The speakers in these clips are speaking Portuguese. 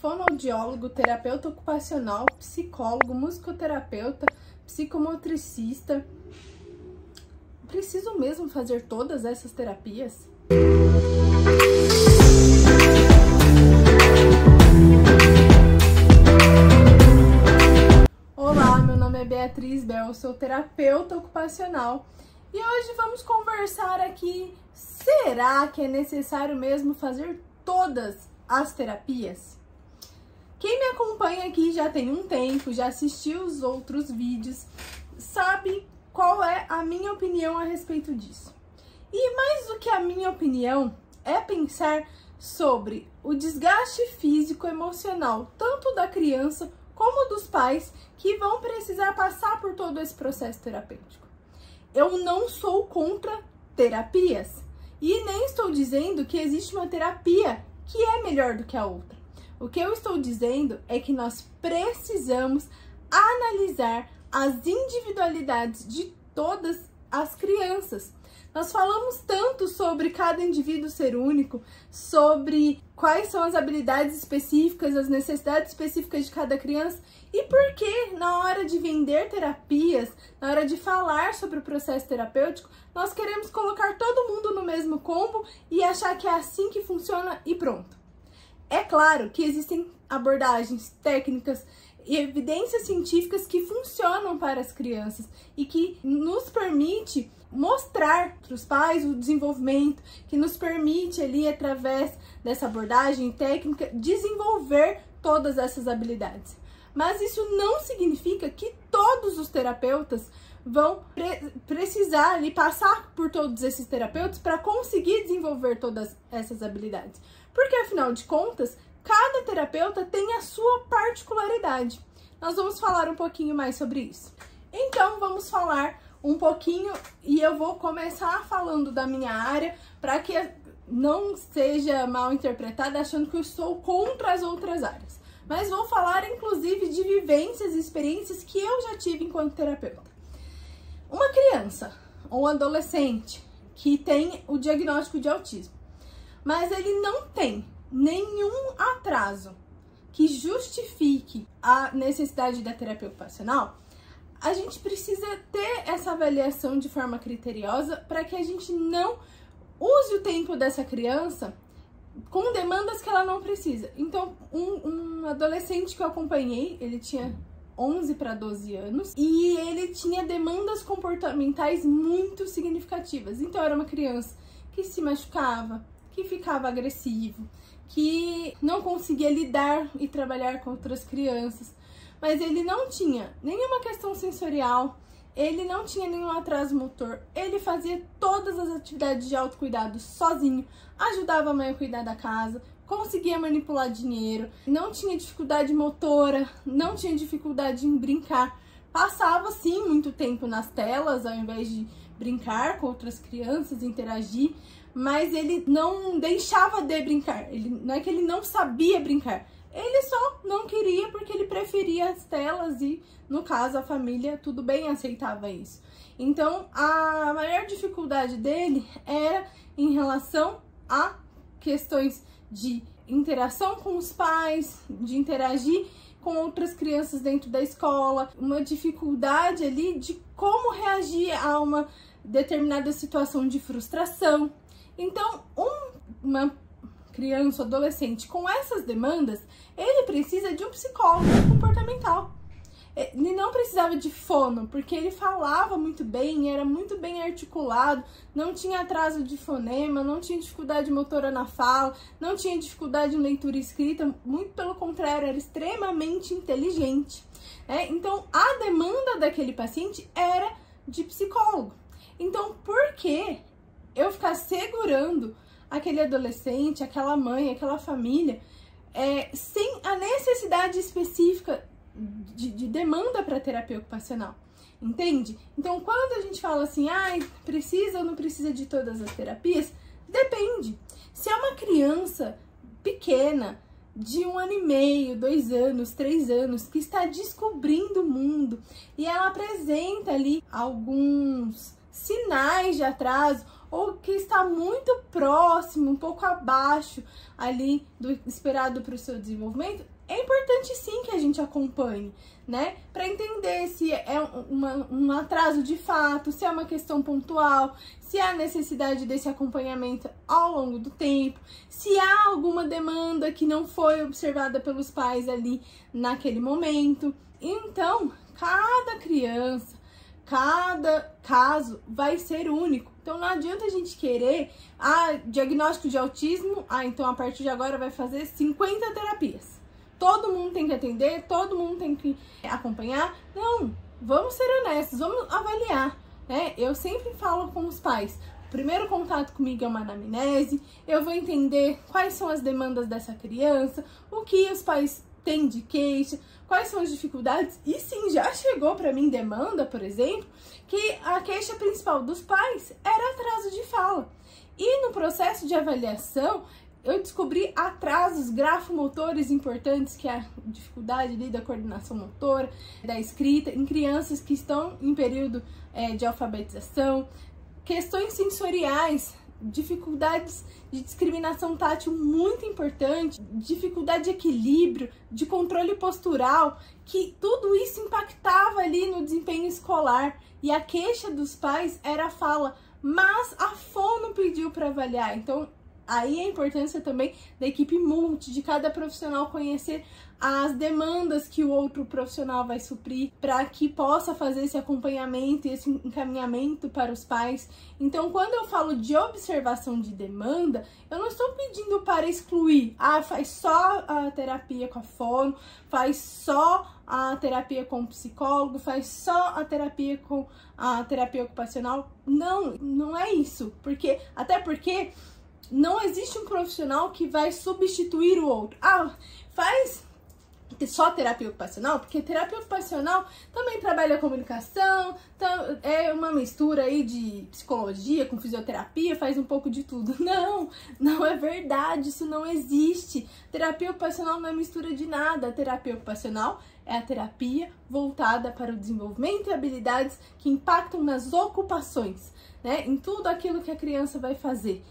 fonoaudiólogo, terapeuta ocupacional, psicólogo, musicoterapeuta, psicomotricista. Preciso mesmo fazer todas essas terapias? Olá, meu nome é Beatriz Bel, eu sou terapeuta ocupacional e hoje vamos conversar aqui. Será que é necessário mesmo fazer todas as terapias? Quem me acompanha aqui já tem um tempo, já assistiu os outros vídeos, sabe qual é a minha opinião a respeito disso. E mais do que a minha opinião, é pensar sobre o desgaste físico e emocional, tanto da criança como dos pais, que vão precisar passar por todo esse processo terapêutico. Eu não sou contra terapias e nem estou dizendo que existe uma terapia que é melhor do que a outra. O que eu estou dizendo é que nós precisamos analisar as individualidades de todas as crianças. Nós falamos tanto sobre cada indivíduo ser único, sobre quais são as habilidades específicas, as necessidades específicas de cada criança, e por que na hora de vender terapias, na hora de falar sobre o processo terapêutico, nós queremos colocar todo mundo no mesmo combo e achar que é assim que funciona e pronto. É claro que existem abordagens técnicas e evidências científicas que funcionam para as crianças e que nos permite mostrar para os pais o desenvolvimento, que nos permite ali, através dessa abordagem técnica, desenvolver todas essas habilidades. Mas isso não significa que todos os terapeutas vão precisar ali passar por todos esses terapeutas para conseguir desenvolver todas essas habilidades. Porque, afinal de contas, cada terapeuta tem a sua particularidade. Nós vamos falar um pouquinho mais sobre isso. Então, vamos falar um pouquinho e eu vou começar falando da minha área para que não seja mal interpretada achando que eu estou contra as outras áreas. Mas vou falar, inclusive, de vivências e experiências que eu já tive enquanto terapeuta. Uma criança ou um adolescente que tem o diagnóstico de autismo, mas ele não tem nenhum atraso que justifique a necessidade da terapia ocupacional, a gente precisa ter essa avaliação de forma criteriosa para que a gente não use o tempo dessa criança com demandas que ela não precisa. Então, um adolescente que eu acompanhei, ele tinha 11 para 12 anos e ele tinha demandas comportamentais muito significativas. Então, era uma criança que se machucava, que ficava agressivo, que não conseguia lidar e trabalhar com outras crianças, mas ele não tinha nenhuma questão sensorial, ele não tinha nenhum atraso motor, ele fazia todas as atividades de autocuidado sozinho, ajudava a mãe a cuidar da casa, conseguia manipular dinheiro, não tinha dificuldade motora, não tinha dificuldade em brincar, passava sim muito tempo nas telas ao invés de brincar com outras crianças, interagir, mas ele não deixava de brincar, não é que ele não sabia brincar, ele só não queria porque ele preferia as telas e, no caso, a família tudo bem aceitava isso. Então, a maior dificuldade dele era em relação a questões de interação com os pais, de interagir com outras crianças dentro da escola, uma dificuldade ali de como reagir a uma determinada situação de frustração. Então, uma criança, adolescente com essas demandas, ele precisa de um psicólogo comportamental. Ele não precisava de fono, porque ele falava muito bem, era muito bem articulado, não tinha atraso de fonema, não tinha dificuldade motora na fala, não tinha dificuldade em leitura e escrita, muito pelo contrário, era extremamente inteligente. Então, a demanda daquele paciente era de psicólogo. Então, por que eu ficar segurando aquele adolescente, aquela mãe, aquela família, sem a necessidade específica de demanda para terapia ocupacional? Entende? Então, quando a gente fala assim, precisa ou não precisa de todas as terapias, depende. Se é uma criança pequena, de 1 ano e meio, 2 anos, 3 anos, que está descobrindo o mundo e ela apresenta ali alguns sinais de atraso ou que está muito próximo, um pouco abaixo ali do esperado para o seu desenvolvimento, é importante sim que a gente acompanhe, né? Para entender se é um atraso de fato, se é uma questão pontual, se há necessidade desse acompanhamento ao longo do tempo, se há alguma demanda que não foi observada pelos pais ali naquele momento. Então, cada criança, cada caso vai ser único. Então não adianta a gente querer, diagnóstico de autismo, então a partir de agora vai fazer 50 terapias. Todo mundo tem que atender, todo mundo tem que acompanhar. Não, vamos ser honestos, vamos avaliar, né? Eu sempre falo com os pais, o primeiro contato comigo é uma anamnese, eu vou entender quais são as demandas dessa criança, o que os pais têm de queixa, quais são as dificuldades. E sim, já chegou para mim demanda, por exemplo, que a queixa principal dos pais era atraso de fala. E no processo de avaliação, eu descobri atrasos grafomotores importantes, que é a dificuldade ali da coordenação motora, da escrita, em crianças que estão em período de alfabetização, questões sensoriais, dificuldades de discriminação tátil muito importante, dificuldade de equilíbrio, de controle postural, que tudo isso impactava ali no desempenho escolar. E a queixa dos pais era a fala, mas a fono pediu para avaliar. Então, aí a importância também da equipe multi, de cada profissional conhecer as demandas que o outro profissional vai suprir para que possa fazer esse acompanhamento e esse encaminhamento para os pais. Então, quando eu falo de observação de demanda, eu não estou pedindo para excluir, faz só a terapia com a fono, faz só a terapia com o psicólogo, faz só a terapia com a terapia ocupacional. Não, não é isso, até porque não existe um profissional que vai substituir o outro. Faz só terapia ocupacional, porque terapia ocupacional também trabalha a comunicação, é uma mistura aí de psicologia com fisioterapia, faz um pouco de tudo. Não, não é verdade, isso não existe. Terapia ocupacional não é mistura de nada. A terapia ocupacional é a terapia voltada para o desenvolvimento e habilidades que impactam nas ocupações, né? Em tudo aquilo que a criança vai fazer.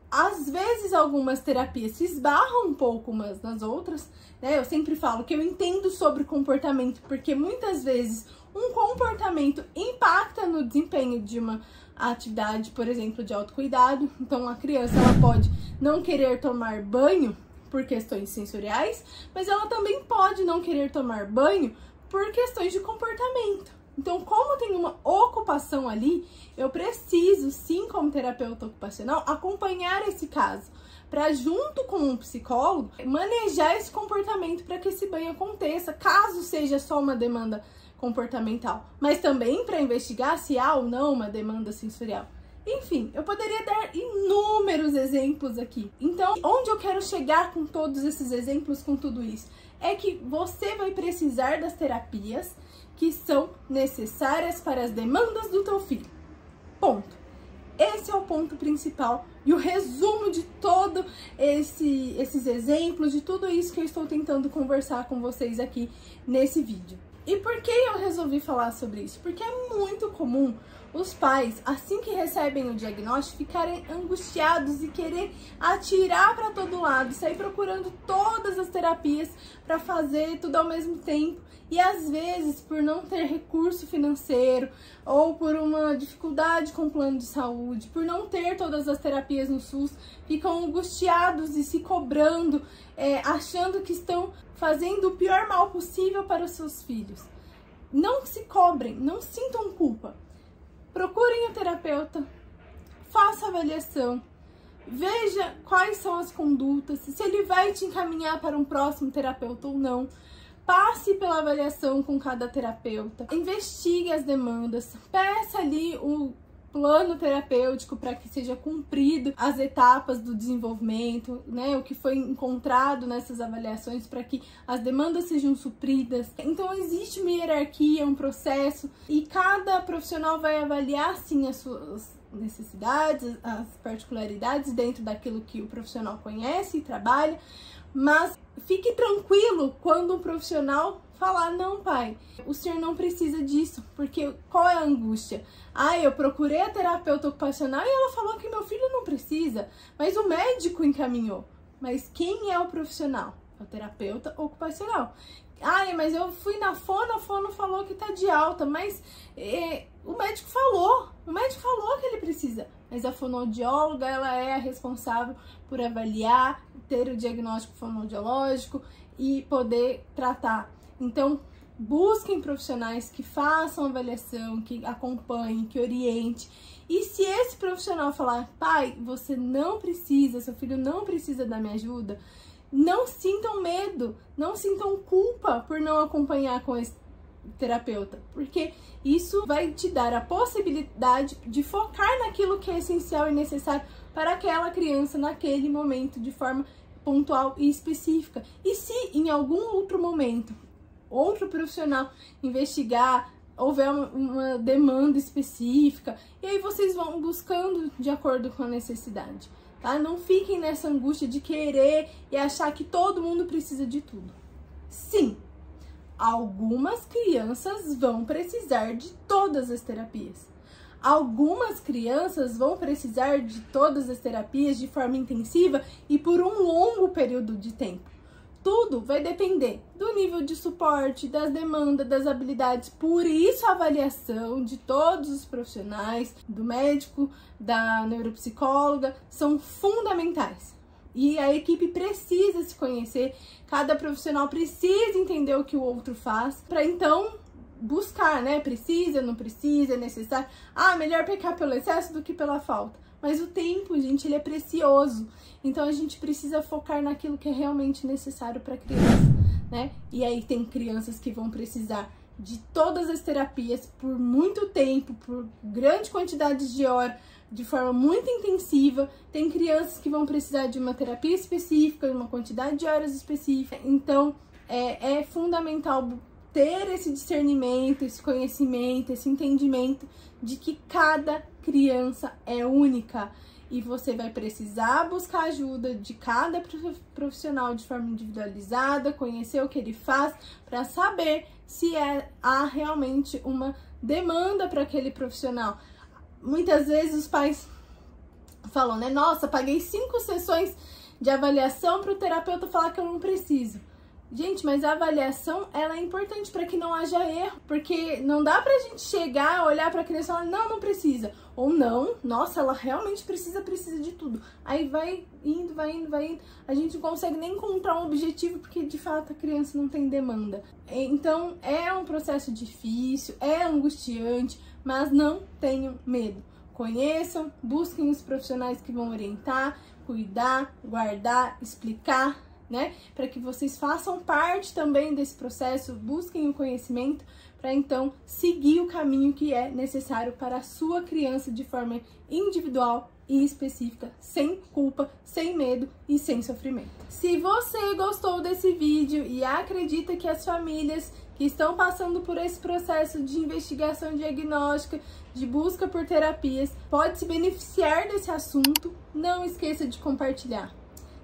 Às vezes algumas terapias se esbarram um pouco umas nas outras, né? Eu sempre falo que eu entendo sobre comportamento, porque muitas vezes um comportamento impacta no desempenho de uma atividade, por exemplo, de autocuidado. Então a criança ela pode não querer tomar banho por questões sensoriais, mas ela também pode não querer tomar banho por questões de comportamento. Então, como tem uma ocupação ali, eu preciso, sim, como terapeuta ocupacional, acompanhar esse caso, para junto com um psicólogo, manejar esse comportamento para que esse banho aconteça, caso seja só uma demanda comportamental, mas também para investigar se há ou não uma demanda sensorial. Enfim, eu poderia dar inúmeros exemplos aqui. Então, onde eu quero chegar com todos esses exemplos, com tudo isso? É que você vai precisar das terapias que são necessárias para as demandas do teu filho. Ponto. Esse é o ponto principal e o resumo de todo esses exemplos, de tudo isso que eu estou tentando conversar com vocês aqui nesse vídeo. E por que eu resolvi falar sobre isso? Porque é muito comum os pais, assim que recebem o diagnóstico, ficarem angustiados e querer atirar para todo lado, sair procurando todas as terapias para fazer tudo ao mesmo tempo. E às vezes, por não ter recurso financeiro, ou por uma dificuldade com o plano de saúde, por não ter todas as terapias no SUS, ficam angustiados e se cobrando, achando que estão fazendo o pior mal possível para os seus filhos. Não se cobrem, não sintam culpa. Procurem o terapeuta, faça a avaliação, veja quais são as condutas, se ele vai te encaminhar para um próximo terapeuta ou não. Passe pela avaliação com cada terapeuta, investigue as demandas, peça ali o plano terapêutico para que seja cumprido as etapas do desenvolvimento, né? O que foi encontrado nessas avaliações para que as demandas sejam supridas. Então existe uma hierarquia, um processo e cada profissional vai avaliar sim as suas necessidades, as particularidades dentro daquilo que o profissional conhece e trabalha, mas fique tranquilo quando o profissional falar, não, pai, o senhor não precisa disso, porque qual é a angústia? Ah, eu procurei a terapeuta ocupacional e ela falou que meu filho não precisa, mas o médico encaminhou. Mas quem é o profissional? É o terapeuta ocupacional. Ah, mas eu fui na fono, a fono falou que tá de alta, mas o médico falou que ele precisa. Mas a fonoaudióloga, ela é a responsável por avaliar, ter o diagnóstico fonoaudiológico e poder tratar. Então, busquem profissionais que façam avaliação, que acompanhem, que orientem. E se esse profissional falar, pai, você não precisa, seu filho não precisa da minha ajuda, não sintam medo, não sintam culpa por não acompanhar com esse terapeuta, porque isso vai te dar a possibilidade de focar naquilo que é essencial e necessário para aquela criança naquele momento de forma pontual e específica. E se em algum outro momento outro profissional investigar, houver uma demanda específica, e aí vocês vão buscando de acordo com a necessidade, tá? Não fiquem nessa angústia de querer e achar que todo mundo precisa de tudo. Sim, algumas crianças vão precisar de todas as terapias. Algumas crianças vão precisar de todas as terapias de forma intensiva e por um longo período de tempo. Tudo vai depender do nível de suporte, das demandas, das habilidades. Por isso a avaliação de todos os profissionais, do médico, da neuropsicóloga, são fundamentais. E a equipe precisa se conhecer, cada profissional precisa entender o que o outro faz, para então buscar, né? Precisa, não precisa, é necessário. Ah, melhor pecar pelo excesso do que pela falta. Mas o tempo, gente, ele é precioso. Então a gente precisa focar naquilo que é realmente necessário para a criança, né? E aí tem crianças que vão precisar de todas as terapias por muito tempo, por grande quantidade de horas, de forma muito intensiva. Tem crianças que vão precisar de uma terapia específica, de uma quantidade de horas específica. Então é fundamental ter esse discernimento, esse conhecimento, esse entendimento de que cada criança é única e você vai precisar buscar ajuda de cada profissional de forma individualizada, conhecer o que ele faz para saber se há realmente uma demanda para aquele profissional. Muitas vezes os pais falam, né? Nossa, paguei 5 sessões de avaliação para o terapeuta falar que eu não preciso. Gente, mas a avaliação, ela é importante para que não haja erro, porque não dá pra gente chegar, olhar pra criança e falar, não, não precisa. Ou não, nossa, ela realmente precisa de tudo. Aí vai indo. A gente não consegue nem encontrar um objetivo, porque de fato a criança não tem demanda. Então, é um processo difícil, é angustiante, mas não tenham medo. Conheçam, busquem os profissionais que vão orientar, cuidar, guardar, explicar, né? Para que vocês façam parte também desse processo, busquem o conhecimento para então seguir o caminho que é necessário para a sua criança de forma individual e específica, sem culpa, sem medo e sem sofrimento. Se você gostou desse vídeo e acredita que as famílias que estão passando por esse processo de investigação diagnóstica, de busca por terapias, pode se beneficiar desse assunto, não esqueça de compartilhar.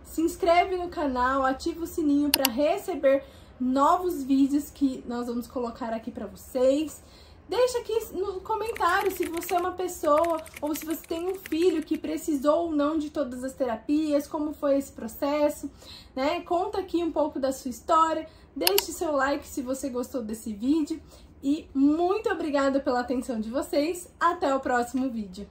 Se inscreve no canal, ativa o sininho para receber novos vídeos que nós vamos colocar aqui para vocês. Deixa aqui no comentário se você é uma pessoa ou se você tem um filho que precisou ou não de todas as terapias, como foi esse processo, né? Conta aqui um pouco da sua história, deixe seu like se você gostou desse vídeo e muito obrigada pela atenção de vocês. Até o próximo vídeo.